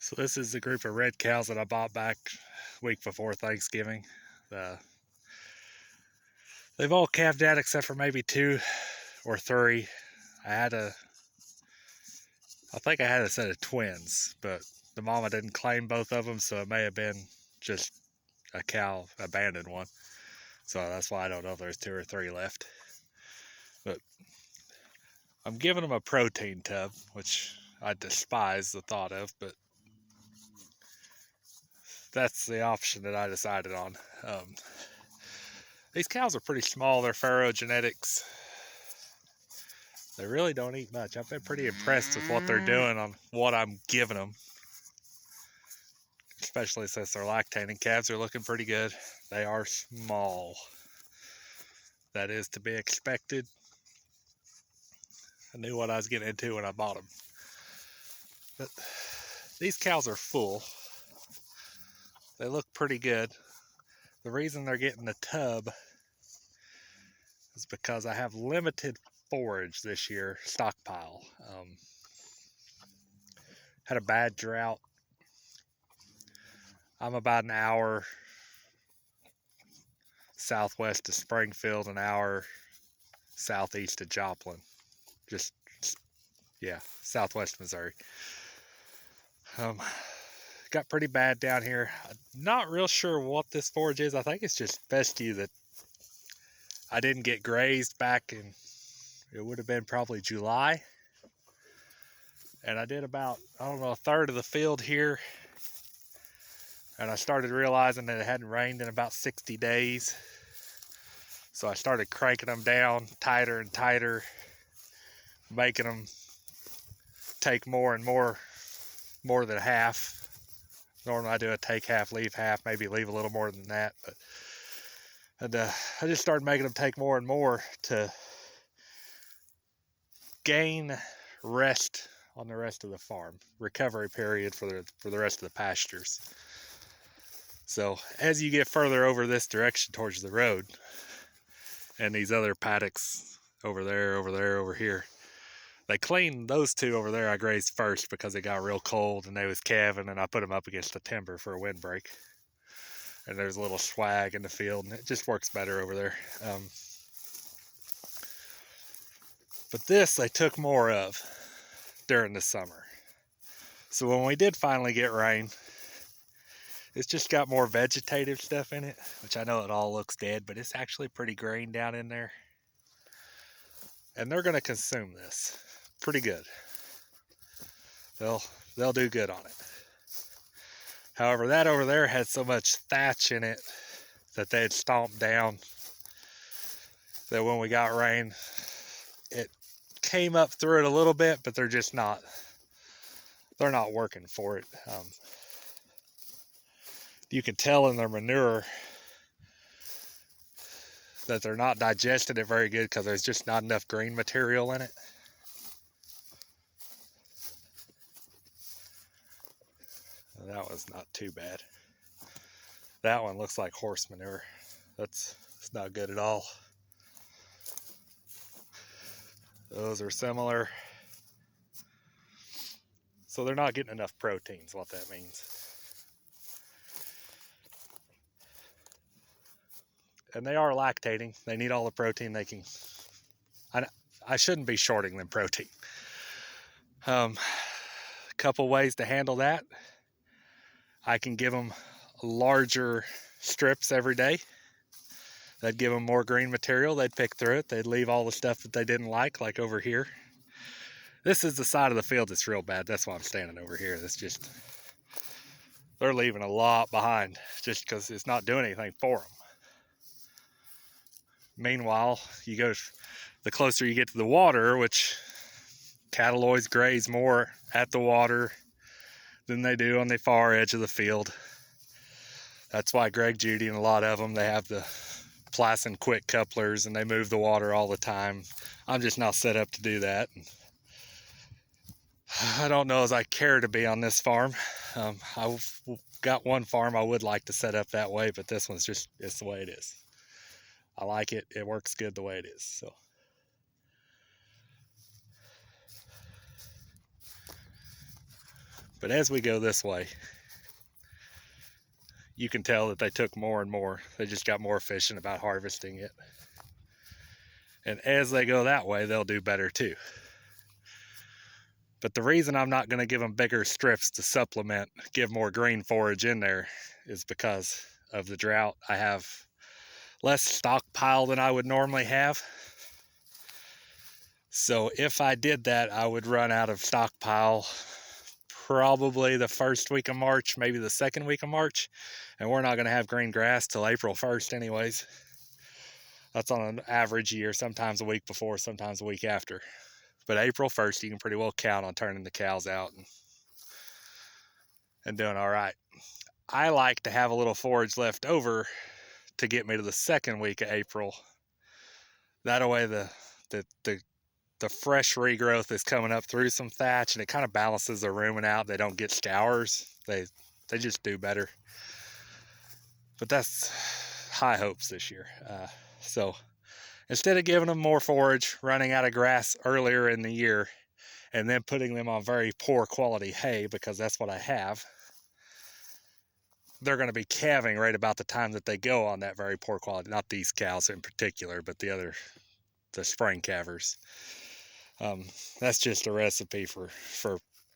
So this is the group of red cows that I bought back week before Thanksgiving. They've all calved out except for maybe 2 or 3. I think I had a set of twins, but the mama didn't claim both of them, so it may have been just a cow abandoned one. So that's why I don't know if there's 2 or 3 left. But I'm giving them a protein tub, which I despise the thought of, but that's the option that I decided on. These cows are pretty small. They're farrow genetics. They really don't eat much. I've been pretty impressed with what they're doing on what I'm giving them, especially since they're lactating. Calves are looking pretty good. They are small. That is to be expected. I knew what I was getting into when I bought them. But these cows are full. They look pretty good. The reason they're getting the tub is because I have limited forage this year, stockpile. Had a bad drought. I'm about an hour southwest of Springfield, an hour southeast of Joplin. Just, yeah, southwest Missouri. Got pretty bad down here. I'm not real sure what this forage is. I think it's just fescue that I didn't get grazed back in, it would have been probably July. And I did about, I don't know, a third of the field here. And I started realizing that it hadn't rained in about 60 days. So I started cranking them down tighter and tighter, making them take more and more than half. Normally I do a take half, leave half, maybe leave a little more than that. But I just started making them take more and more to gain rest on the rest of the farm, recovery period for the rest of the pastures. So as you get further over this direction towards the road, and these other paddocks over there, over here, they cleaned those 2 over there I grazed first because it got real cold and they was calving, and I put them up against the timber for a windbreak. And there's a little swag in the field, and it just works better over there. But this they took more of during the summer. So when we did finally get rain, it's just got more vegetative stuff in it, which I know it all looks dead, but it's actually pretty green down in there. And they're gonna consume this pretty good. They'll do good on it. However, that over there had so much thatch in it that they had stomped down that when we got rain, it came up through it a little bit, but they're not working for it. You can tell in their manure that they're not digesting it very good because there's just not enough green material in it. That was not too bad. That one looks like horse manure. It's not good at all. Those are similar. So they're not getting enough protein is what that means. And they are lactating. They need all the protein they can. I shouldn't be shorting them protein. A couple ways to handle that. I can give them larger strips every day. That'd give them more green material. They'd pick through it. They'd leave all the stuff that they didn't like over here. This is the side of the field that's real bad. That's why I'm standing over here. They're leaving a lot behind just because it's not doing anything for them. Meanwhile, the closer you get to the water, which cattle always graze more at the water than they do on the far edge of the field. That's why Greg Judy and a lot of them, they have the Plasson quick couplers and they move the water all the time. I'm just not set up to do that. I don't know as I care to be on this farm. I've got one farm I would like to set up that way, but this one's it's the way it is. I like it. It works good the way it is. So. But as we go this way, you can tell that they took more and more. They just got more efficient about harvesting it. And as they go that way, they'll do better too. But the reason I'm not going to give them bigger strips to supplement, give more green forage in there, is because of the drought. I have less stockpile than I would normally have. So if I did that, I would run out of stockpile probably the first week of March, maybe the second week of March, and we're not going to have green grass till April 1st anyways. That's on an average year, sometimes a week before, sometimes a week after. But April 1st, you can pretty well count on turning the cows out and doing all right. I like to have a little forage left over to get me to the second week of April. That way the fresh regrowth is coming up through some thatch, and it kind of balances the rumen out. They don't get scours. They just do better. But that's high hopes this year. So instead of giving them more forage, running out of grass earlier in the year, and then putting them on very poor quality hay, because that's what I have, they're going to be calving right about the time that they go on that very poor quality. Not these cows in particular, but the spring calvers. That's just a recipe for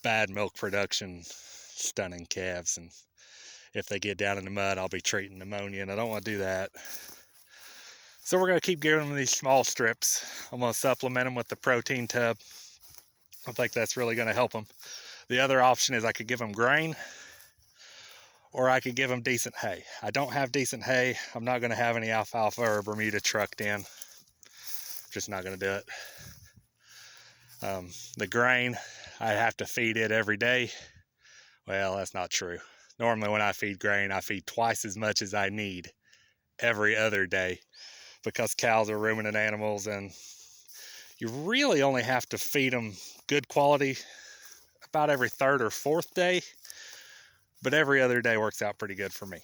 bad milk production, stunning calves. And if they get down in the mud, I'll be treating pneumonia, and I don't want to do that. So we're going to keep giving them these small strips. I'm going to supplement them with the protein tub. I think that's really going to help them. The other option is I could give them grain, or I could give them decent hay. I don't have decent hay. I'm not going to have any alfalfa or Bermuda trucked in. Just not going to do it. The grain, I have to feed it every day. Well, that's not true. Normally when I feed grain, I feed twice as much as I need every other day, because cows are ruminant animals, and you really only have to feed them good quality about every third or fourth day, but every other day works out pretty good for me.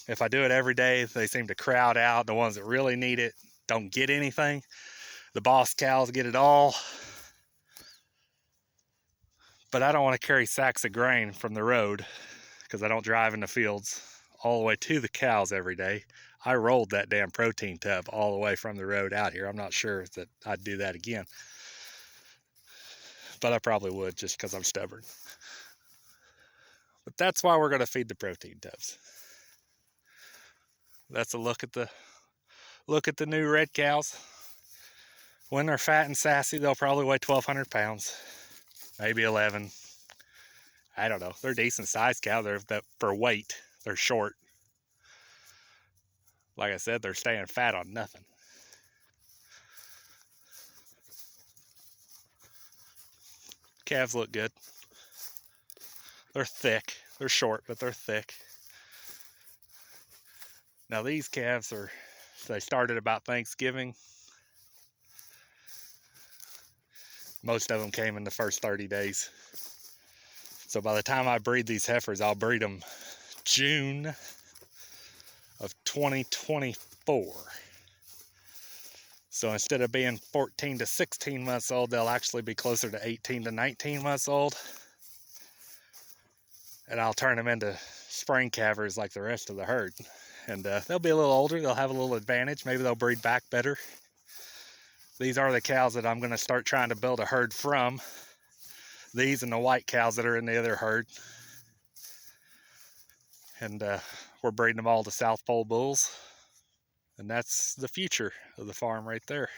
If I do it every day, they seem to crowd out. The ones that really need it don't get anything. The boss cows get it all. But I don't want to carry sacks of grain from the road, because I don't drive in the fields, all the way to the cows every day. I rolled that damn protein tub all the way from the road out here. I'm not sure that I'd do that again, but I probably would, just because I'm stubborn. But that's why we're going to feed the protein tubs. That's a look at the new red cows. When they're fat and sassy, they'll probably weigh 1,200 pounds, maybe 11. I don't know. They're decent sized cows. For weight, they're short. Like I said, they're staying fat on nothing. Calves look good. They're thick. They're short, but they're thick. Now these calves they started about Thanksgiving. Most of them came in the first 30 days. So by the time I breed these heifers, I'll breed them June of 2024. So instead of being 14 to 16 months old, they'll actually be closer to 18 to 19 months old. And I'll turn them into spring calvers like the rest of the herd. And they'll be a little older. They'll have a little advantage. Maybe they'll breed back better. These are the cows that I'm going to start trying to build a herd from. These and the white cows that are in the other herd. And we're breeding them all to South Pole bulls. And that's the future of the farm right there.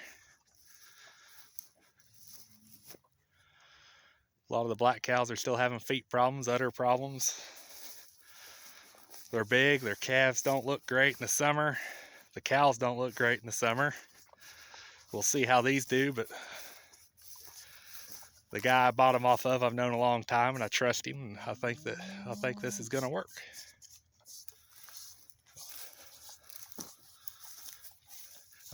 A lot of the black cows are still having feet problems, udder problems. They're big. Their calves don't look great in the summer. The cows don't look great in the summer. We'll see how these do, but the guy I bought them off of, I've known a long time, and I trust him, and I think this is going to work.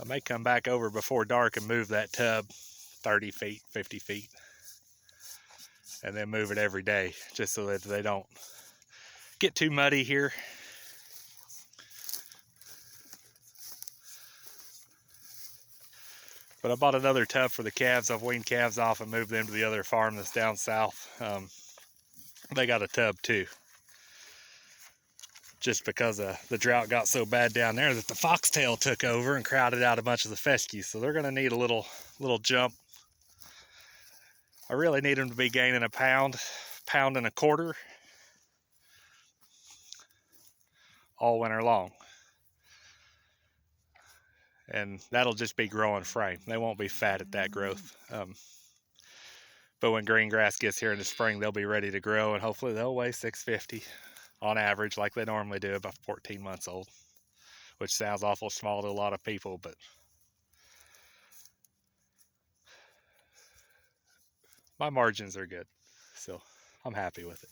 I may come back over before dark and move that tub 30 feet, 50 feet, and then move it every day, just so that they don't get too muddy here. But I bought another tub for the calves. I've weaned calves off and moved them to the other farm that's down south. They got a tub too. Just because the drought got so bad down there that the foxtail took over and crowded out a bunch of the fescue. So they're gonna need a little jump. I really need them to be gaining a pound and a quarter all winter long. And that'll just be growing frame. They won't be fat at that growth. But when green grass gets here in the spring, they'll be ready to grow, and hopefully they'll weigh 650 on average like they normally do, about 14 months old, which sounds awful small to a lot of people, but my margins are good. So I'm happy with it.